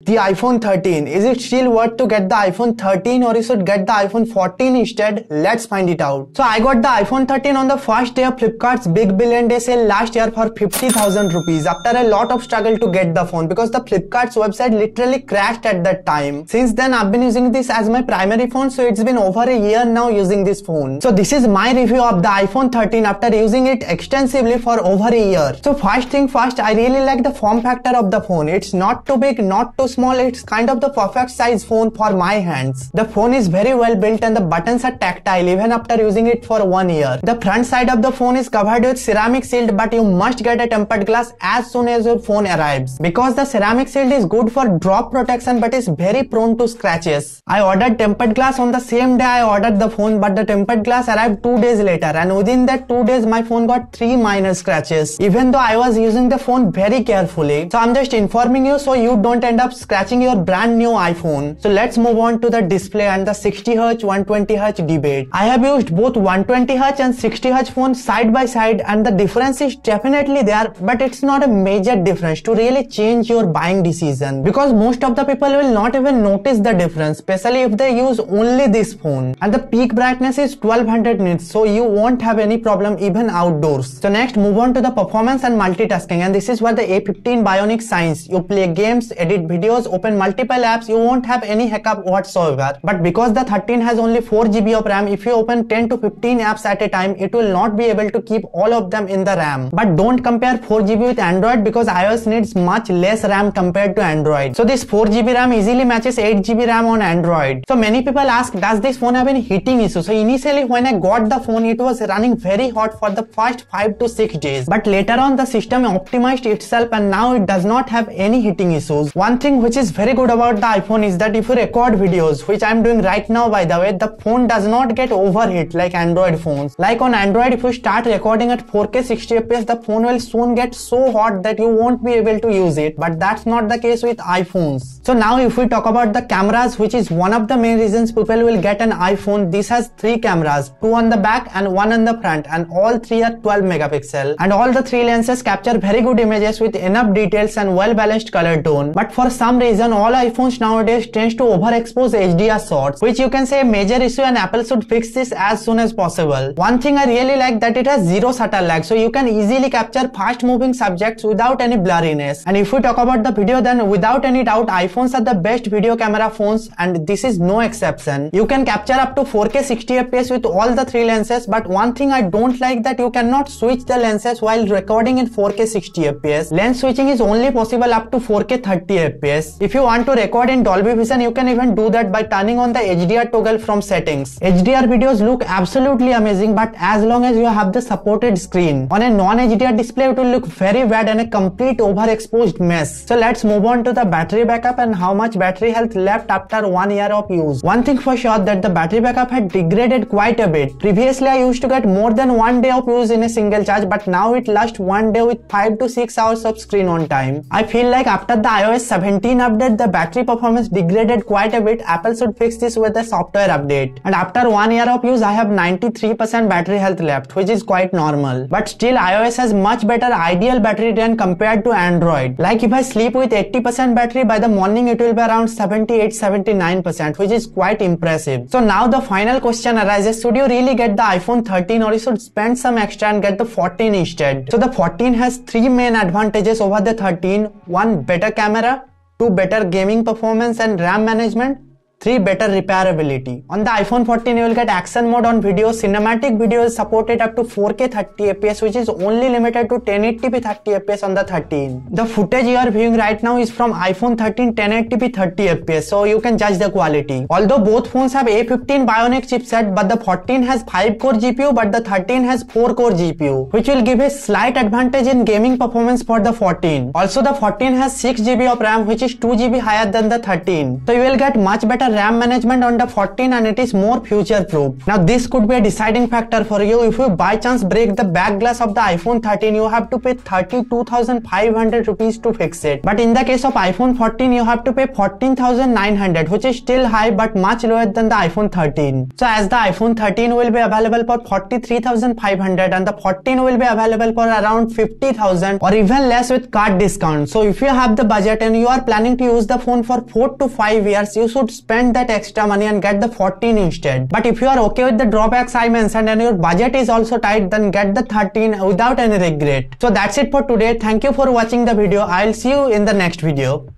The iPhone 13. Is it still worth to get the iPhone 13 or you should get the iPhone 14 instead? Let's find it out. So I got the iPhone 13 on the first day of Flipkart's Big Billion Day sale last year for 50,000 rupees after a lot of struggle to get the phone because the Flipkart's website literally crashed at that time. Since then I've been using this as my primary phone, so it's been over a year now using this phone. So this is my review of the iPhone 13 after using it extensively for over a year. So first thing first, I really like the form factor of the phone. It's not too big, not too small. It's kind of the perfect size phone for my hands. The phone is very well built and the buttons are tactile even after using it for 1 year. The front side of the phone is covered with ceramic shield, but you must get a tempered glass as soon as your phone arrives because the ceramic shield is good for drop protection but is very prone to scratches. I ordered tempered glass on the same day I ordered the phone, but the tempered glass arrived 2 days later, and within that 2 days my phone got 3 minor scratches even though I was using the phone very carefully. So I'm just informing you so you don't end up scratching your brand new iPhone. So let's move on to the display and the 60Hz 120Hz debate. I have used both 120Hz and 60Hz phones side by side, and the difference is definitely there, but it's not a major difference to really change your buying decision because most of the people will not even notice the difference, especially if they use only this phone. And the peak brightness is 1200 nits, so you won't have any problem even outdoors. So next, move on to the performance and multitasking, and this is where the A15 Bionic shines. You play games, edit videos, open multiple apps, you won't have any hiccup whatsoever. But because the 13 has only 4 GB of RAM, if you open 10 to 15 apps at a time, it will not be able to keep all of them in the RAM. But don't compare 4 GB with Android because iOS needs much less RAM compared to Android. So this 4 GB RAM easily matches 8 GB RAM on Android. So many people ask, does this phone have any heating issue? So initially when I got the phone, it was running very hot for the first 5 to 6 days. But later on the system optimized itself and now it does not have any heating issues. One thing which is very good about the iPhone is that if you record videos, which I'm doing right now by the way, the phone does not get overheat like Android phones. Like on Android, if you start recording at 4K 60fps, the phone will soon get so hot that you won't be able to use it, but that's not the case with iPhones. So now if we talk about the cameras, which is one of the main reasons people will get an iPhone, this has 3 cameras, 2 on the back and 1 on the front, and all 3 are 12 megapixel, and all the 3 lenses capture very good images with enough details and well balanced color tone. But for some reason all iPhones nowadays tends to overexpose HDR shots, which you can say a major issue, and Apple should fix this as soon as possible. One thing I really like that it has zero shutter lag, so you can easily capture fast moving subjects without any blurriness. And if we talk about the video, then without any doubt iPhones are the best video camera phones, and this is no exception. You can capture up to 4K 60fps with all the 3 lenses, but one thing I don't like that you cannot switch the lenses while recording in 4K 60fps. Lens switching is only possible up to 4K 30fps. If you want to record in Dolby Vision, you can even do that by turning on the HDR toggle from settings. HDR videos look absolutely amazing, but as long as you have the supported screen. On a non-HDR display, it will look very bad and a complete overexposed mess. So let's move on to the battery backup and how much battery health left after 1 year of use. One thing for sure, that the battery backup had degraded quite a bit. Previously, I used to get more than 1 day of use in a single charge, but now it lasts 1 day with 5 to 6 hours of screen on time. I feel like after the iOS 17 update, the battery performance degraded quite a bit. Apple should fix this with a software update. And after 1 year of use, I have 93% battery health left, which is quite normal. But still, iOS has much better ideal battery drain compared to Android. Like if I sleep with 80% battery, by the morning it will be around 78-79%, which is quite impressive. So now the final question arises, should you really get the iPhone 13 or you should spend some extra and get the 14 instead? So the 14 has 3 main advantages over the 13. 1, better camera, 2, better gaming performance and RAM management, 3, better repairability. On the iPhone 14, you will get action mode on video. Cinematic video is supported up to 4K 30fps, which is only limited to 1080p 30fps on the 13. The footage you are viewing right now is from iPhone 13 1080p 30fps, so you can judge the quality. Although both phones have A15 Bionic chipset, but the 14 has 5-core GPU, but the 13 has 4-core GPU, which will give a slight advantage in gaming performance for the 14. Also, the 14 has 6 GB of RAM, which is 2 GB higher than the 13. So you will get much better better RAM management on the 14 and it is more future proof. Now this could be a deciding factor for you. If you by chance break the back glass of the iPhone 13, you have to pay 32,500 rupees to fix it. But in the case of iPhone 14, you have to pay 14,900, which is still high but much lower than the iPhone 13. So as the iPhone 13 will be available for 43,500 and the 14 will be available for around 50,000 or even less with card discount. So if you have the budget and you are planning to use the phone for 4 to 5 years, you should spend that extra money and get the 14 instead. But if you are okay with the drawbacks I mentioned and your budget is also tight, then get the 13 without any regret. So that's it for today. Thank you for watching the video. I'll see you in the next video.